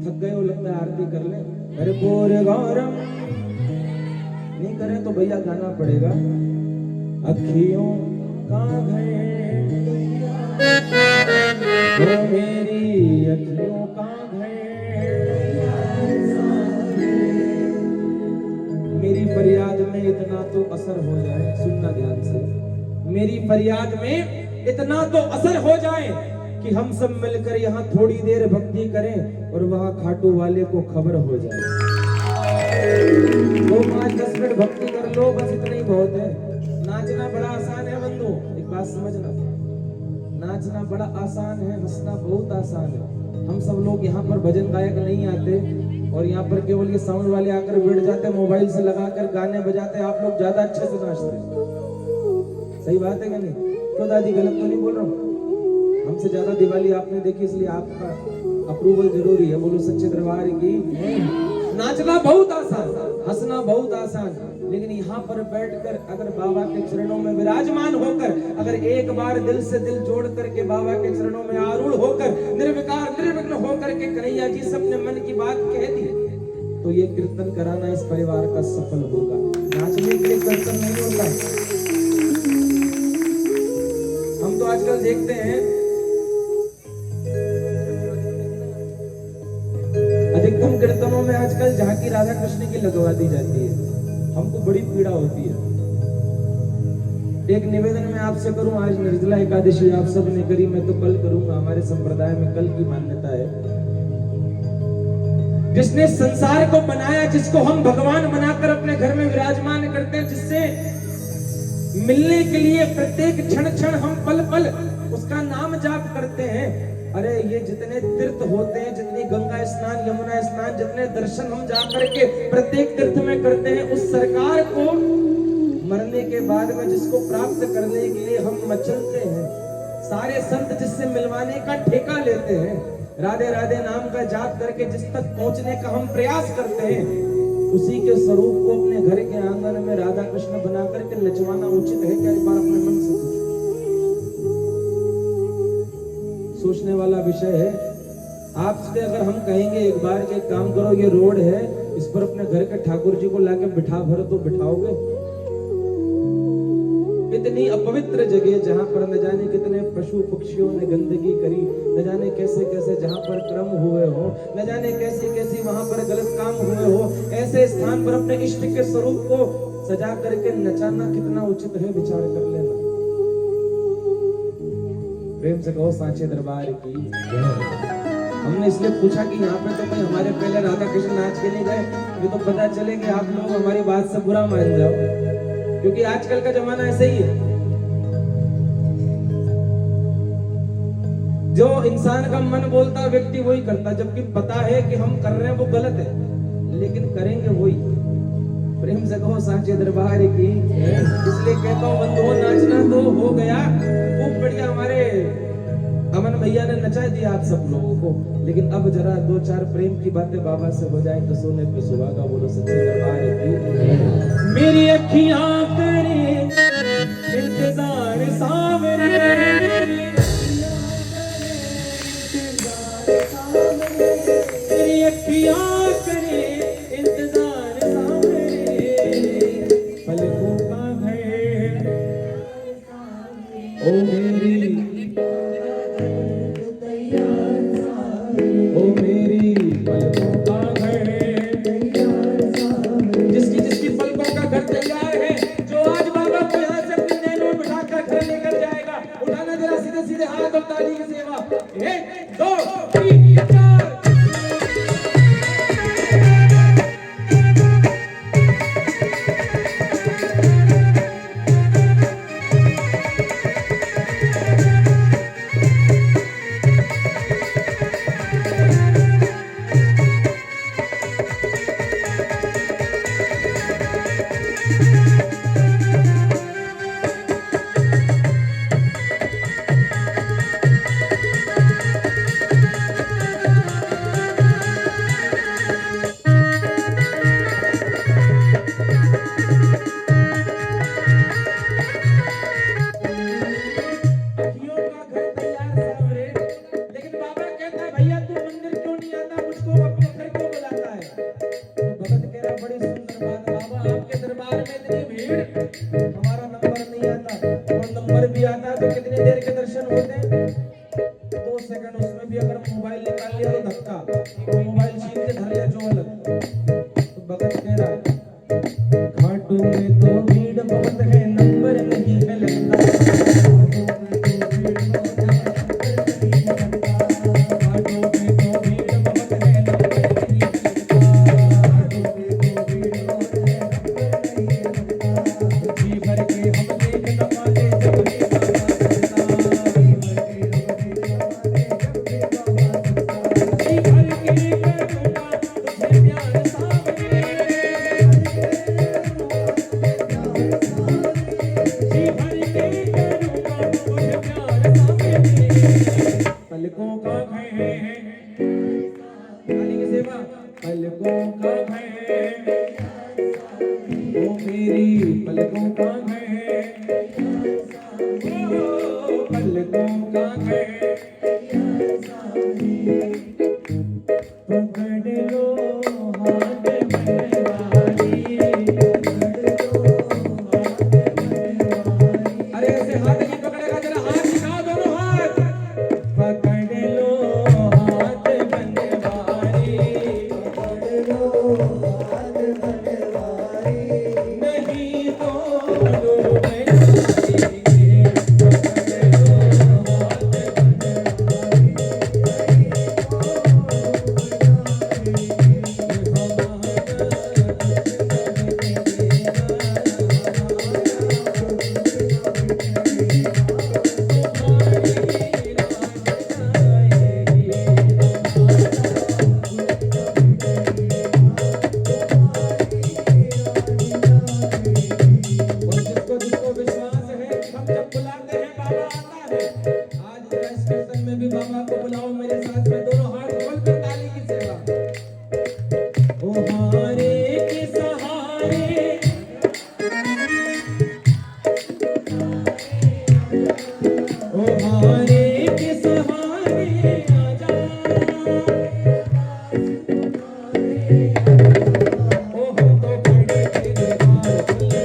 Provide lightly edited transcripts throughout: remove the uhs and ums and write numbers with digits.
थक गए हो लगता है, आरती कर ले। अरे पूरे गौरम नहीं करे तो भैया गाना पड़ेगा। अखियों का घर वो मेरी अखियों का घर, मेरी फरियाद में इतना तो असर हो जाए, सुनना ध्यान से, मेरी फरियाद में इतना तो असर हो जाए कि हम सब मिलकर यहाँ थोड़ी देर भक्ति करें और वहाँ खाटू वाले को खबर हो जाए। 2-5-10 मिनट भक्ति कर लो, बस इतना ही बहुत है। नाचना बड़ा आसान है बंधु, एक बात समझना, नाचना बड़ा आसान है, हंसना बहुत आसान है। हम सब लोग यहाँ पर भजन गायक नहीं आते और यहाँ पर केवल ये साउंड वाले आकर बैठ जाते, मोबाइल से लगाकर गाने बजाते। आप लोग ज्यादा अच्छे से नाचते, सही बात है क्या नहीं? तो दादी गलत तो नहीं बोल रहा हूँ? हमसे ज्यादा दिवाली आपने देखी, इसलिए आपका अप्रूवल जरूरी है। बोलो सच्चे दरबार की। नाचना बहुत आसान, हंसना बहुत आसान, लेकिन यहाँ पर बैठकर अगर बाबा के चरणों में विराजमान होकर अगर एक बार दिल से दिल जोड़ करके बाबा के चरणों में आरूढ़ होकर निर्विकार निर्विघ्न होकर के कन्हैया जी से अपने मन की बात कह दी तो ये कीर्तन कराना इस परिवार का सफल होगा। नाचने के लिए कीर्तन नहीं होता। हम तो आजकल देखते हैं अधिकतम कीर्तनों में आजकल झांकी राधा कृष्ण की लगवा दी जाती है। हमको बड़ी पीड़ा होती है। एक निवेदन मैं आपसे करूं, आज निर्जला एकादशी आप सब ने करी, मैं तो कल करूंगा। हमारे संप्रदाय में कल की मान्यता है। जिसने संसार को बनाया, जिसको हम भगवान बनाकर अपने घर में विराजमान करते हैं, जिससे मिलने के लिए प्रत्येक क्षण क्षण हम पल पल उसका नाम जाप करते हैं। अरे ये जितने तीर्थ होते हैं, जितनी गंगा स्नान, यमुना स्नान, जितने दर्शन हम जा करके प्रत्येक तीर्थ में करते हैं, उस सरकार को मरने के बाद में जिसको प्राप्त करने के लिए हम मचलते हैं, सारे संत जिससे मिलवाने का ठेका लेते हैं, राधे राधे नाम का जाप करके जिस तक पहुंचने का हम प्रयास करते हैं, उसी के स्वरूप को अपने घर के आंगन में राधा कृष्ण बना करके नचवाना उचित है क्या? एक बार अपने मन से पूछो। सोचने वाला विषय है। आपसे अगर हम कहेंगे एक बार के काम करो, ये रोड है, इस पर अपने घर के ठाकुर जी को लाके बिठा भरो, तो बिठाओगे? इतनी अपवित्र जगह जहां पर न जाने कितने पशु पक्षियों ने गंदगी करी, न जाने कैसे कैसे जहां पर कर्म हुए हो, न जाने कैसी कैसी वहां पर गलत काम हुए हो, ऐसे स्थान पर अपने इष्ट के स्वरूप को सजा करके नचाना कितना उचित है? विचार कर लेना। प्रेम से कहो सांचे दरबार की। हमने इसलिए पूछा कि यहाँ पे तो भाई हमारे पहले राधा कृष्ण नाच के नहीं गए, ये तो पता चले कि आप लोग हमारी बात से बुरा मान जाओ, क्योंकि आजकल का जमाना ऐसे ही है। जो इंसान का मन बोलता व्यक्ति वही करता, जबकि पता है कि हम कर रहे हैं वो गलत है, लेकिन करेंगे वही। प्रेम से कहो सांचे दरबार की। इसलिए कहता हूँ बंधुओं, नाचना तो हो गया खूब बढ़िया, हमारे अमन भैया ने नचा दिया आप सब लोगों को, लेकिन अब जरा 2-4 प्रेम की बातें बाबा से हो जाए तो सोने पे सुहागा। बोलो सच्चे दरबार की। मेरी अखियां करे इंतजार सावरे, मेरी अखियां करे इंतजार सावरे, पलकों का घर ओ मेरी, ओ मेरी पलकों का घर, जिसकी जिसकी पलकों का घर तैयार है, जो आज बाबा को यहाँ से अपनी नैनों में बिठाकर घर लेकर जाएगा, उठाना जरा सीधे सीधे हाथ और ताली की सेवा। 1 2 3 4। गाली और धक्का, तो मोबाइल छीन के धर ले जो अलग। तो भगत कह रहा है खाटू में तो भीड़ बहुत है, नंबर नहीं है लगता। पलकों का है गाली की सेवा, पलकों का है वो मेरी पलकों का है, ओ पलकों का है। पकड़ लो हाथ बनवारी, अरे ऐसे हाथ नहीं पकड़ेगा, जरा हाथ दिखाओ दोनों हाथ। पकड़ लो हाथ बनवारी, नहीं तो जिसको जिसको विश्वास है, हम जब बुलाते हैं बाबा आता है। आज इस कीर्तन में भी बाबा को बुलाओ मेरे साथ में, दोनों हाथ खोल कर ताली की सेवा। ओ हारे के सहारे, ओ हारे के सहारे आजा, ओ हम तो खड़े तेरे द्वार खुले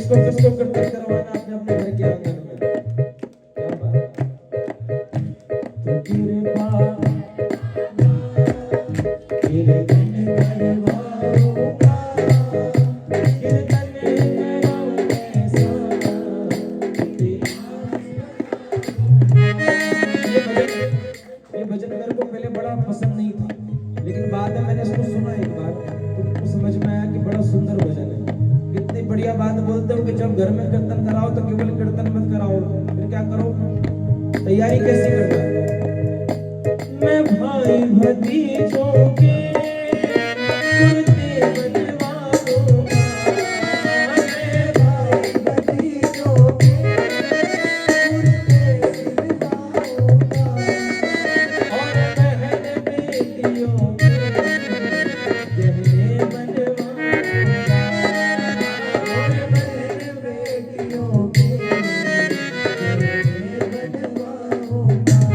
किसको कीर्तन करवाना अपने अपने घर के आंगन में, क्या बात। तो कृपा कीर्तन करवाऊंगा, कीर्तन कराऊंगा शांति। ये भजन मेरे को पहले बड़ा पसंद नहीं था, लेकिन बाद में मैंने इसको सुना एक बार, तो समझ में आया कि बड़ा सुंदर भजन है। कितनी बढ़िया बात बोलते हो कि जब घर में कीर्तन कराओ तो केवल कीर्तन मत कराओ, फिर क्या करो, तैयारी कैसे करता। मैं भाई भतीजों के कुर्ते बनवा दूंगा, मैं भाई भतीजों के कुर्ते सिलवाऊंगा, और बहन बेटियों के गहने बनवाऊंगा, और बहन बेटियों के गहने बनवाऊंगा।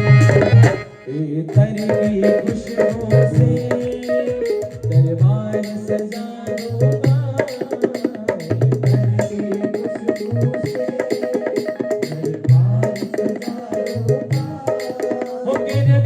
की खुशबू से दरबार सजा होगा, घर की खुशबू से दरबार सजा होगा। हो के रे